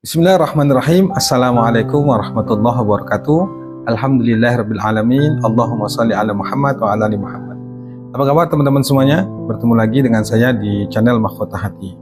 Bismillahirrahmanirrahim. Assalamualaikum warahmatullahi wabarakatuh. Alhamdulillahirrabbilalamin. Allahumma salli ala Muhammad wa ala ali Muhammad. Apa kabar teman-teman semuanya? Bertemu lagi dengan saya di channel Mahkota Hati.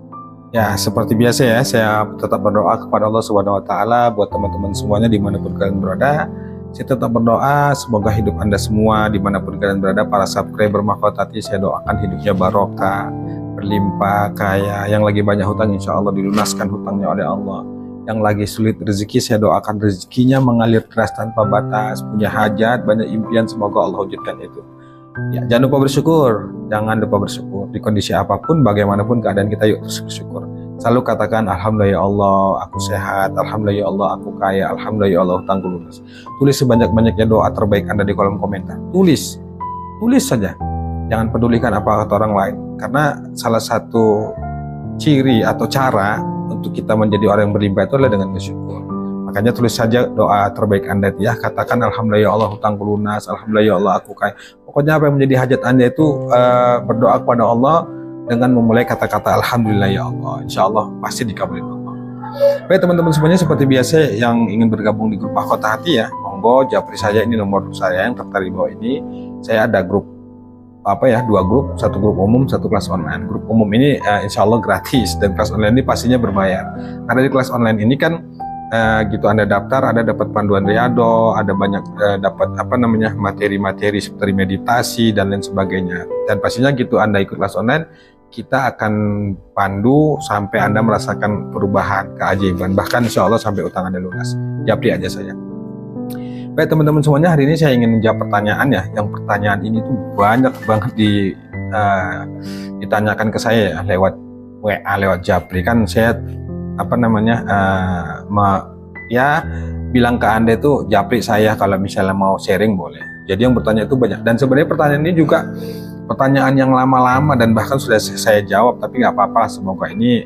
Ya, seperti biasa ya, saya tetap berdoa kepada Allah Subhanahu wa taala buat teman-teman semuanya dimanapun kalian berada. Saya tetap berdoa semoga hidup Anda semua dimanapun kalian berada, para subscriber Mahkota Hati, saya doakan hidupnya barokah, berlimpah, kaya. Yang lagi banyak hutang insya Allah dilunaskan hutangnya oleh Allah. Yang lagi sulit rezeki, saya doakan rezekinya mengalir deras tanpa batas. Punya hajat, banyak impian, semoga Allah wujudkan itu. Ya, jangan lupa bersyukur. Jangan lupa bersyukur. Di kondisi apapun, bagaimanapun keadaan kita, yuk terus bersyukur. Selalu katakan, Alhamdulillah ya Allah, aku sehat. Alhamdulillah ya Allah, aku kaya. Alhamdulillah ya Allah, hutangku lunas. Tulis sebanyak-banyaknya doa terbaik Anda di kolom komentar. Tulis. Tulis saja. Jangan pedulikan apa kata orang lain. Karena salah satu ciri atau cara untuk kita menjadi orang yang berlimpah itu adalah dengan bersyukur. Makanya tulis saja doa terbaik Anda ya. Katakan Alhamdulillah ya Allah, hutangku lunas. Alhamdulillah ya Allah, aku kaya. Pokoknya apa yang menjadi hajat Anda itu berdoa kepada Allah dengan memulai kata-kata Alhamdulillah ya Allah. Insya Allah pasti dikabulin Allah. Baik teman-teman semuanya, seperti biasa yang ingin bergabung di grup Mahkota Hati ya, monggo japri saja, ini nomor saya yang tertera di bawah ini. Saya ada grup dua grup, satu grup umum, satu kelas online. Grup umum ini insya Allah gratis, dan kelas online ini pastinya berbayar. Karena di kelas online ini kan gitu Anda daftar, ada dapat panduan riado, ada banyak dapat materi-materi seperti meditasi dan lain sebagainya. Dan pastinya gitu Anda ikut kelas online, kita akan pandu sampai Anda merasakan perubahan, keajaiban, bahkan insya Allah sampai utang Anda lunas. Japri aja saya. Baik teman-teman semuanya, hari ini saya ingin menjawab pertanyaan ya. Yang pertanyaan ini tuh banyak banget ditanyakan ke saya ya, lewat WA, lewat Japri. Kan saya bilang ke Anda itu Japri saya kalau misalnya mau sharing boleh. Jadi yang bertanya itu banyak, dan sebenarnya pertanyaan ini juga pertanyaan yang lama-lama dan bahkan sudah saya jawab, tapi nggak apa-apa. Semoga ini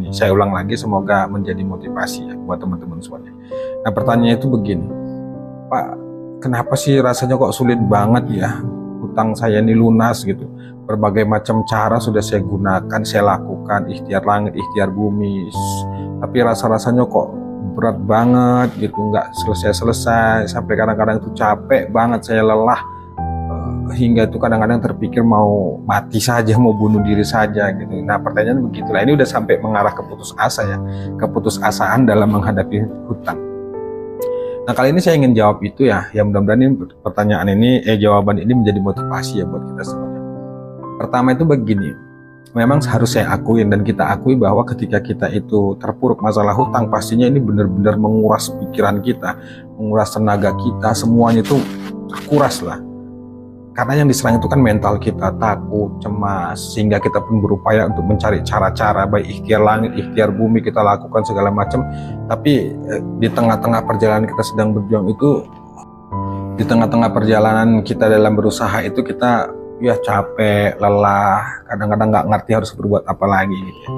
saya ulang lagi, semoga menjadi motivasi ya buat teman-teman semuanya. Nah pertanyaannya itu begini, Pak, kenapa sih rasanya kok sulit banget ya hutang saya ini lunas gitu. Berbagai macam cara sudah saya gunakan, saya lakukan, ikhtiar langit, ikhtiar bumi, tapi rasa-rasanya kok berat banget gitu, nggak selesai-selesai, sampai kadang-kadang itu capek banget, saya lelah, hingga itu kadang-kadang terpikir mau mati saja, mau bunuh diri saja gitu. Nah pertanyaan begitulah, ini udah sampai mengarah ke putus asa ya, keputusasaan dalam menghadapi hutang. Nah kali ini saya ingin jawab itu ya, mudah-mudahan ini pertanyaan ini, jawaban ini menjadi motivasi ya buat kita semuanya. Pertama itu begini, memang harus saya akuin dan kita akui bahwa ketika kita itu terpuruk masalah hutang, pastinya ini benar-benar menguras pikiran kita, menguras tenaga kita, semuanya itu terkuras lah. Karena yang diserang itu kan mental kita, takut, cemas, sehingga kita pun berupaya untuk mencari cara-cara, baik ikhtiar langit, ikhtiar bumi, kita lakukan segala macam. Tapi di tengah-tengah perjalanan kita sedang berjuang itu, di tengah-tengah perjalanan kita dalam berusaha itu, kita ya capek, lelah, kadang-kadang nggak ngerti harus berbuat apa lagi gitu ya.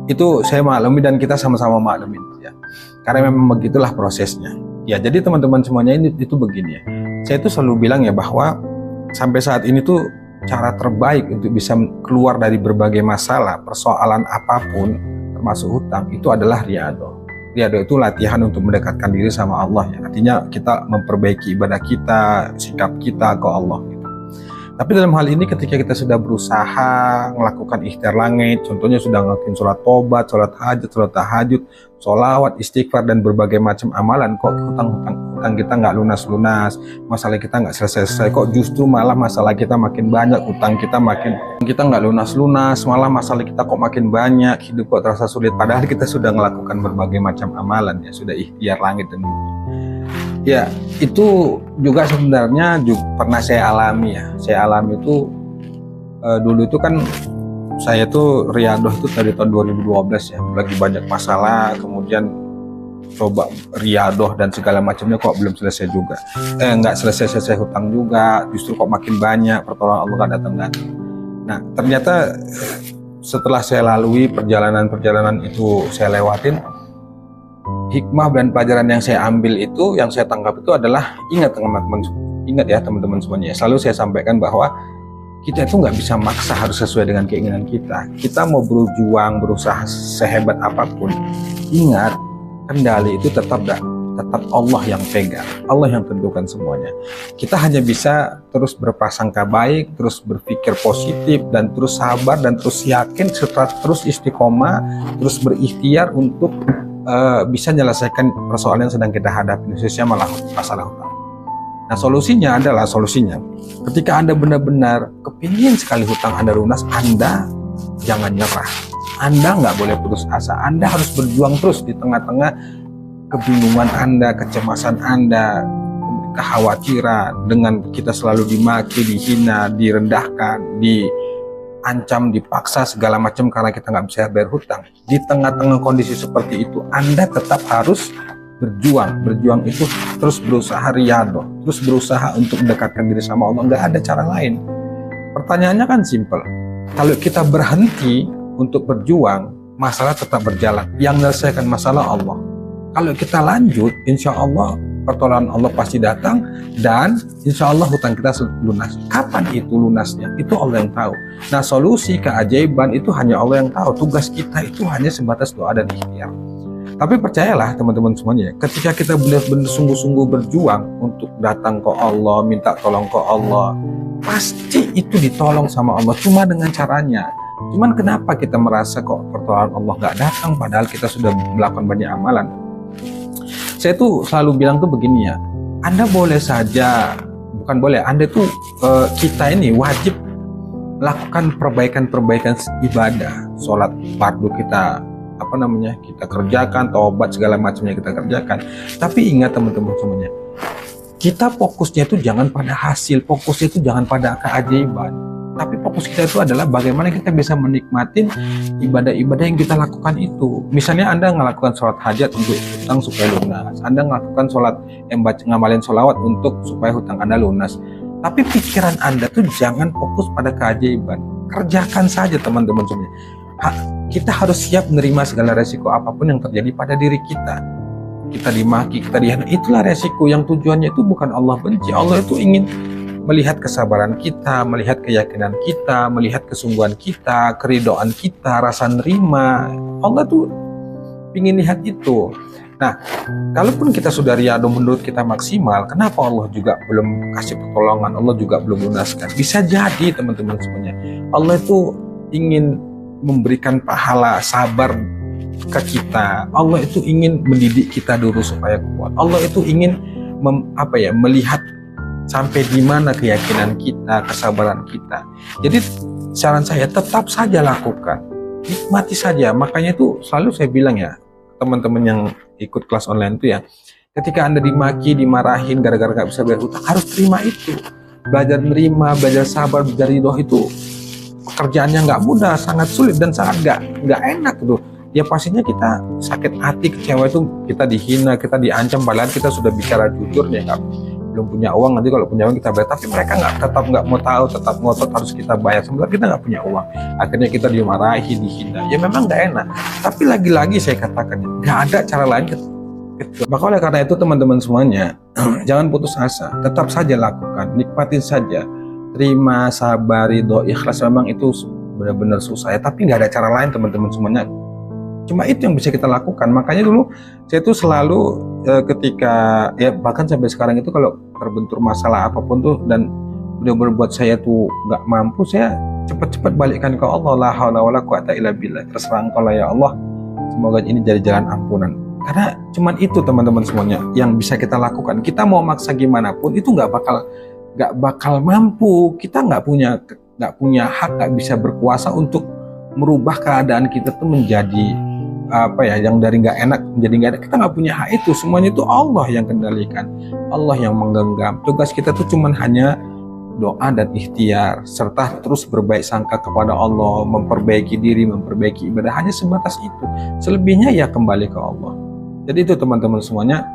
Itu saya maklumi dan kita sama-sama maklumi ya. Karena memang begitulah prosesnya. Ya jadi teman-teman semuanya itu begini ya. Saya itu selalu bilang ya bahwa sampai saat ini tuh cara terbaik untuk bisa keluar dari berbagai masalah, persoalan apapun, termasuk hutang, itu adalah riado. Riado itu latihan untuk mendekatkan diri sama Allah ya. Artinya kita memperbaiki ibadah kita, sikap kita ke Allah gitu. Tapi dalam hal ini ketika kita sudah berusaha melakukan ikhtiar langit, contohnya sudah ngelakuin sholat tobat, sholat hajat, sholat tahajud, sholawat, istighfar, dan berbagai macam amalan, kok hutang kita nggak lunas-lunas, masalah kita nggak selesai-selesai, kok justru malah masalah kita makin banyak, hutang kita nggak lunas-lunas, malah masalah kita kok makin banyak, hidup kok terasa sulit, padahal kita sudah melakukan berbagai macam amalan ya, sudah ikhtiar langit dan bumi. Ya itu juga sebenarnya pernah saya alami ya. Saya alami itu dulu itu kan saya tuh riadoh itu dari tahun 2012 ya, lagi banyak masalah, kemudian coba riadoh dan segala macamnya kok belum selesai juga, nggak selesai hutang juga, justru kok makin banyak, pertolongan Allah nggak datang. Nah ternyata setelah saya lalui perjalanan itu, saya lewatin, hikmah dan pelajaran yang saya ambil itu, yang saya tangkap itu adalah, ingat ya teman-teman semuanya, selalu saya sampaikan bahwa kita itu nggak bisa maksa harus sesuai dengan keinginan kita. Kita mau berjuang, berusaha sehebat apapun, ingat kendali itu tetap Allah yang pegang, Allah yang tentukan semuanya. Kita hanya bisa terus berprasangka baik, terus berpikir positif, dan terus sabar, dan terus yakin, serta terus istiqomah, terus berikhtiar untuk bisa menyelesaikan persoalan yang sedang kita hadapi, khususnya masalah hutang. Nah, solusinya ketika Anda benar-benar kepingin sekali hutang Anda lunas, Anda jangan nyerah. Anda nggak boleh putus asa. Anda harus berjuang terus di tengah-tengah kebingungan Anda, kecemasan Anda, kekhawatiran, dengan kita selalu dimaki, dihina, direndahkan, diancam, dipaksa segala macam karena kita nggak bisa bayar hutang. Di tengah-tengah kondisi seperti itu, Anda tetap harus berjuang. Berjuang itu terus berusaha riyadhah, terus berusaha untuk mendekatkan diri sama Allah. Nggak ada cara lain. Pertanyaannya kan simpel. Kalau kita berhenti untuk berjuang, masalah tetap berjalan. Yang menyelesaikan masalah Allah. Kalau kita lanjut, insya Allah pertolongan Allah pasti datang, dan insya Allah hutang kita lunas. Kapan itu lunasnya? Itu Allah yang tahu. Nah, solusi keajaiban itu hanya Allah yang tahu. Tugas kita itu hanya sebatas doa dan ikhtiar. Tapi percayalah teman-teman semuanya, ketika kita benar-benar sungguh-sungguh berjuang untuk datang ke Allah, minta tolong ke Allah, pasti itu ditolong sama Allah, cuma dengan caranya. Cuman kenapa kita merasa kok pertolongan Allah nggak datang, padahal kita sudah melakukan banyak amalan? Saya tuh selalu bilang tuh begini ya, Anda boleh saja, bukan boleh, Anda tuh kita ini wajib lakukan perbaikan ibadah, sholat fardu kita kita kerjakan, taubat segala macamnya kita kerjakan. Tapi ingat teman-teman semuanya, kita fokusnya itu jangan pada hasil, fokusnya itu jangan pada keajaiban. Tapi fokus kita itu adalah bagaimana kita bisa menikmatin ibadah-ibadah yang kita lakukan itu. Misalnya Anda melakukan sholat hajat untuk hutang supaya lunas. Anda melakukan sholat ngamalin sholawat untuk supaya hutang Anda lunas. Tapi pikiran Anda tuh jangan fokus pada keajaiban. Kerjakan saja teman-teman semuanya. Kita harus siap menerima segala resiko apapun yang terjadi pada diri kita. Kita dimaki, kita dihina, itulah resiko yang tujuannya itu bukan Allah benci. Allah itu ingin melihat kesabaran kita, melihat keyakinan kita, melihat kesungguhan kita, keridhaan kita, rasa nerima. Allah tuh ingin lihat itu. Nah, kalaupun kita sudah riyadhah menurut kita maksimal, kenapa Allah juga belum kasih pertolongan, Allah juga belum lunaskan? Bisa jadi teman-teman semuanya, Allah itu ingin memberikan pahala sabar ke kita. Allah itu ingin mendidik kita dulu supaya kuat. Allah itu ingin melihat sampai di mana keyakinan kita, kesabaran kita. Jadi saran saya tetap saja lakukan, nikmati saja. Makanya itu selalu saya bilang ya, teman-teman yang ikut kelas online itu ya, ketika Anda dimaki, dimarahin gara-gara nggak bisa bayar hutang, harus terima itu. Belajar menerima, belajar sabar, belajar ridho itu pekerjaannya nggak mudah, sangat sulit dan sangat nggak enak tuh. Ya pastinya kita sakit hati, kecewa, itu kita dihina, kita diancam, padahal kita sudah bicara jujur ya, belum punya uang, nanti kalau punya uang kita bayar. Tapi mereka tetap nggak mau tahu, tetap ngotot harus kita bayar, sebenarnya kita nggak punya uang. Akhirnya kita dimarahi, dihina. Ya memang nggak enak, tapi lagi-lagi saya katakan nggak ada cara lain. Maka oleh karena itu teman-teman semuanya, jangan putus asa, tetap saja lakukan, nikmatin saja, terima, sabar, ridho, ikhlas. Memang itu benar-benar susah ya, tapi nggak ada cara lain teman-teman semuanya. Cuma itu yang bisa kita lakukan. Makanya dulu saya tuh selalu ketika ya bahkan sampai sekarang itu kalau terbentur masalah apapun tuh dan udah berbuat saya tuh nggak mampu, saya cepat-cepat balikkan ke Allah. La haula wala quwata illa billah. Terserah Engkau lah ya Allah. Semoga ini jadi jalan ampunan. Karena cuman itu teman-teman semuanya yang bisa kita lakukan. Kita mau maksa gimana pun itu nggak bakal mampu. Kita nggak punya hak, nggak bisa berkuasa untuk merubah keadaan kita tuh menjadi yang dari nggak enak menjadi nggak enak. Kita nggak punya hak itu. Semuanya itu Allah yang kendalikan, Allah yang menggenggam. Tugas kita tuh cuman hanya doa dan ikhtiar serta terus berbaik sangka kepada Allah, memperbaiki diri, memperbaiki ibadah. Hanya sebatas itu. Selebihnya ya kembali ke Allah. Jadi itu teman-teman semuanya,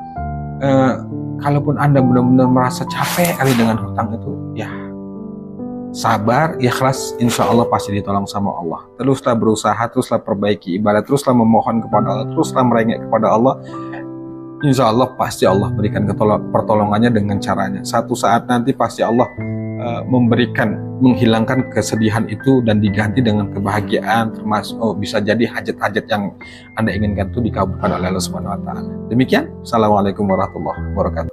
kalaupun Anda benar-benar merasa capek kali dengan hutang itu, ya sabar, ikhlas, insya Allah pasti ditolong sama Allah. Teruslah berusaha, teruslah perbaiki ibadah, teruslah memohon kepada Allah, teruslah merengek kepada Allah. Insya Allah pasti Allah berikan pertolongannya dengan caranya. Satu saat nanti pasti Allah menghilangkan kesedihan itu dan diganti dengan kebahagiaan, termasuk bisa jadi hajat-hajat yang Anda inginkan itu dikabulkan oleh Allah Subhanahu wa taala. Demikian, Assalamualaikum warahmatullahi wabarakatuh.